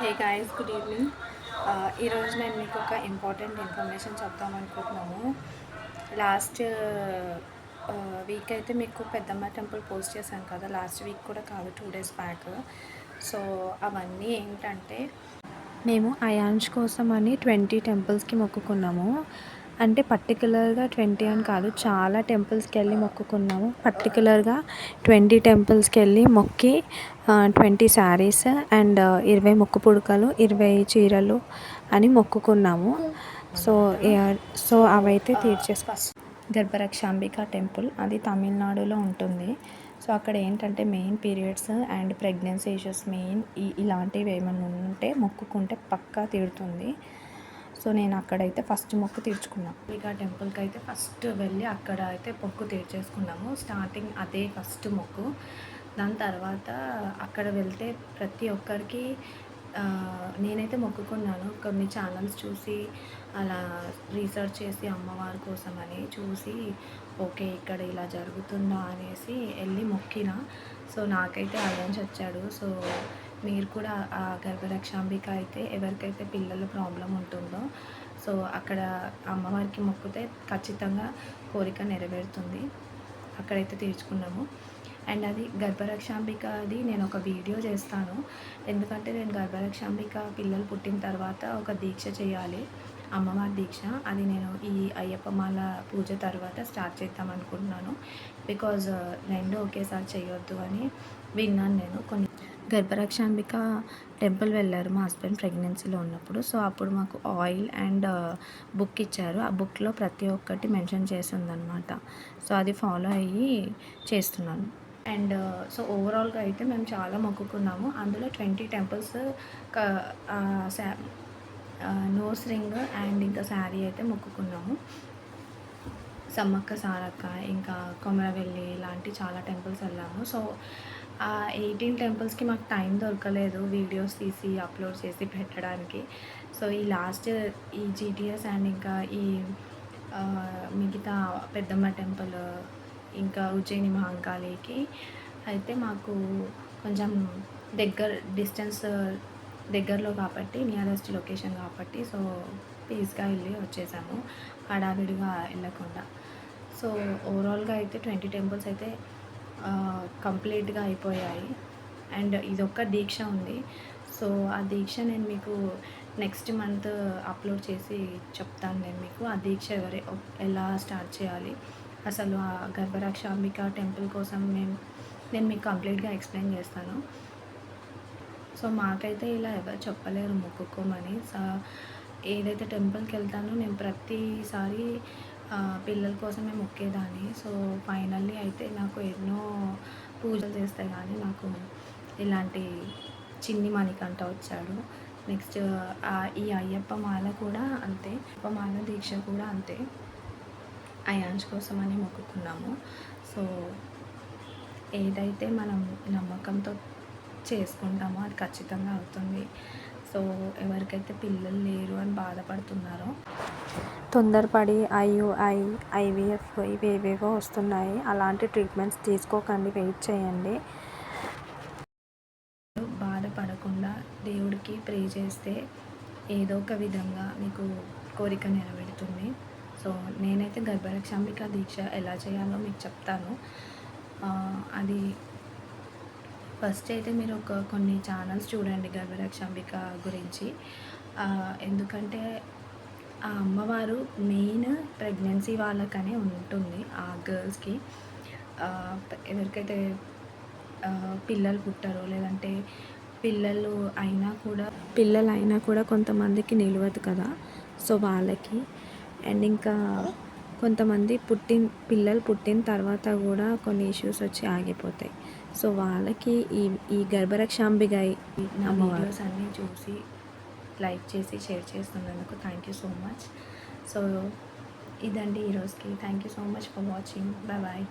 Hey guys, good evening. ఈరోజు నేను మీకు ఒక ఇంపార్టెంట్ ఇన్ఫర్మేషన్ చెప్దామనుకుంటున్నాను. లాస్ట్ వీక్ అయితే మీకు పెద్దమ్మ టెంపుల్ పోస్ట్ చేశాను కదా, లాస్ట్ వీక్ కూడా కాదు, 2 days బ్యాక్. సో అవన్నీ ఏంటంటే, మేము అయాన్ష్ కోసం అని 20 టెంపుల్స్కి మొక్కుకున్నాము. అంటే పర్టికులర్గా 20 అని కాదు, చాలా టెంపుల్స్కి వెళ్ళి మొక్కుకున్నాము. పర్టికులర్గా 20 టెంపుల్స్కి వెళ్ళి మొక్కి 20 శారీస్ అండ్ 20 ముక్కు పుడకలు, 20 చీరలు అని మొక్కుకున్నాము. సో సో అవైతే తీర్చేసి గర్భరక్షాంబిక టెంపుల్, అది తమిళనాడులో ఉంటుంది. సో అక్కడ ఏంటంటే main periods and pregnancy issues, main ఇలాంటివి ఏమైనా ఉంటే మొక్కుకుంటే పక్కా తీరుతుంది. సో నేను అక్కడైతే ఫస్ట్ మొక్కు తీర్చుకున్నాను. ఇక టెంపుల్కి అయితే ఫస్ట్ వెళ్ళి అక్కడ అయితే మొక్కు తీర్చేసుకున్నాము. స్టార్టింగ్ అదే ఫస్ట్ మొక్కు. దాని తర్వాత అక్కడ వెళ్తే ప్రతి ఒక్కరికి నేనైతే మొక్కుకున్నాను. కొన్ని ఛానల్స్ చూసి అలా రీసెర్చ్ చేసి అమ్మవారి కోసం అని చూసి, ఓకే ఇక్కడ ఇలా జరుగుతుందా అనేసి వెళ్ళి మొక్కిన. సో నాకైతే అయాన్స్ వచ్చాడు. సో మీరు కూడా ఆ గర్భరక్షాంబిక అయితే ఎవరికైతే పిల్లల ప్రాబ్లం ఉంటుందో, సో అక్కడ అమ్మవారికి మొక్కితే ఖచ్చితంగా కోరిక నెరవేరుతుంది. అక్కడైతే తీర్చుకున్నాము. అండ్ అది గర్భరక్షాంబిక, అది నేను ఒక వీడియో చేస్తాను. ఎందుకంటే నేను గర్భరక్షాంబిక పిల్లలు పుట్టిన తర్వాత ఒక దీక్ష చేయాలి, అమ్మవారి దీక్ష. అది నేను ఈ అయ్యప్ప మాల పూజ తర్వాత స్టార్ట్ చేద్దాం అనుకుంటున్నాను. బికాజ్ రెండు ఒకేసారి చేయొద్దు అని విన్నాను నేను. కొన్ని గర్భరక్షాంబిక టెంపుల్ వెళ్ళారు మా హస్బెండ్ ప్రెగ్నెన్సీలో ఉన్నప్పుడు. సో అప్పుడు మాకు ఆయిల్ అండ్ బుక్ ఇచ్చారు. ఆ బుక్లో ప్రతి ఒక్కటి మెన్షన్ చేసి ఉందన్నమాట. సో అది ఫాలో అయ్యి చేస్తున్నాను. అండ్ సో ఓవరాల్గా అయితే మేము చాలా మొక్కుకున్నాము. అందులో 20 టెంపుల్స్ నోస్ రింగ్ అండ్ ఇంకా శారీ అయితే మొక్కుకున్నాము. సమ్మక్క సారక్క, ఇంకా కొమరవెల్లి, ఇలాంటి చాలా టెంపుల్స్ వెళ్ళాము. సో ఆ 18 టెంపుల్స్కి మాకు టైం దొరకలేదు వీడియోస్ తీసి అప్లోడ్ చేసి పెట్టడానికి. సో ఈ లాస్ట్ ఈ జీటీఎస్ అండ్ ఇంకా ఈ మిగతా పెద్దమ్మ టెంపుల్, ఇంకా ఉజ్జయిని మహంకాళికి అయితే మాకు కొంచెం డిస్టెన్స్ దగ్గరలో కాబట్టి, నియరెస్ట్ లొకేషన్ కాబట్టి, సో పీస్గా వెళ్ళి వచ్చేసాము, హడావిడిగా వెళ్ళకుండా. సో ఓవరాల్గా అయితే 20 టెంపుల్స్ అయితే కంప్లీట్గా అయిపోయాయి. అండ్ ఇదొక్క దీక్ష ఉంది. సో ఆ దీక్ష నేను మీకు నెక్స్ట్ మంత్ అప్లోడ్ చేసి చెప్తాను. నేను మీకు ఆ దీక్ష ఎలా స్టార్ట్ చేయాలి, అసలు ఆ గర్భరక్షాంబిక టెంపుల్ కోసం నేను మీకు కంప్లీట్గా ఎక్స్ప్లెయిన్ చేస్తాను. సో మాకైతే ఇలా ఎవరు చెప్పలేరు మొక్కుకోమని. ఏదైతే టెంపుల్కి వెళ్తానో నేను ప్రతిసారి పిల్లల కోసమే మొక్కేదాన్ని. సో ఫైనల్లీ అయితే నాకు ఎన్నో పూజలు చేస్తే కానీ నాకు ఇలాంటి చిన్ని మణికంఠ వచ్చాడు. నెక్స్ట్ ఈ అయ్యప్ప మాల కూడా అంతే, అయ్యప్ప మాల దీక్ష కూడా అంతే, అయాన్స్ కోసం అని మొక్కుకున్నాము. సో ఏదైతే మనం నమ్మకంతో చేసుకుంటామో అది ఖచ్చితంగా అవుతుంది. సో ఎవరికైతే పిల్లలు లేరు అని బాధపడుతున్నారో, తొందరపడి ఐయుఐ, ఐవీఎఫ్ ఇవేవేవో వస్తున్నాయి, అలాంటి ట్రీట్మెంట్స్ తీసుకోకండి, వెయిట్ చేయండి. బాధపడకుండా దేవుడికి ప్రే చేస్తే ఏదో ఒక విధంగా మీకు కోరిక నెరవేరుతుంది. సో నేనైతే గర్భరక్షాంబిక దీక్ష ఎలా చేయాలో మీకు చెప్తాను. అది ఫస్ట్ అయితే మీరు కొన్ని ఛానల్స్ చూడండి గర్భరక్షాంబిక గురించి. ఎందుకంటే ఆ అమ్మవారు మెయిన్ ప్రెగ్నెన్సీ వాళ్ళకనే ఉంటుంది, ఆ గర్ల్స్కి. ఎవరికైతే పిల్లలు పుట్టారో, లేదంటే పిల్లలు అయినా కూడా కొంతమందికి నిలవదు కదా, సో వాళ్ళకి. అండ్ ఇంకా కొంతమంది పిల్లలు పుట్టిన తర్వాత కూడా కొన్ని ఇష్యూస్ వచ్చి ఆగిపోతాయి. సో వాళ్ళకి ఈ గర్భరక్షాంబిక వీడియోస్ అన్నీ చూసి లైక్ చేసి షేర్ చేస్తున్నందుకు thank you so much. So ఇదండి ఈరోజుకి. Thank you so much for watching. Bye bye.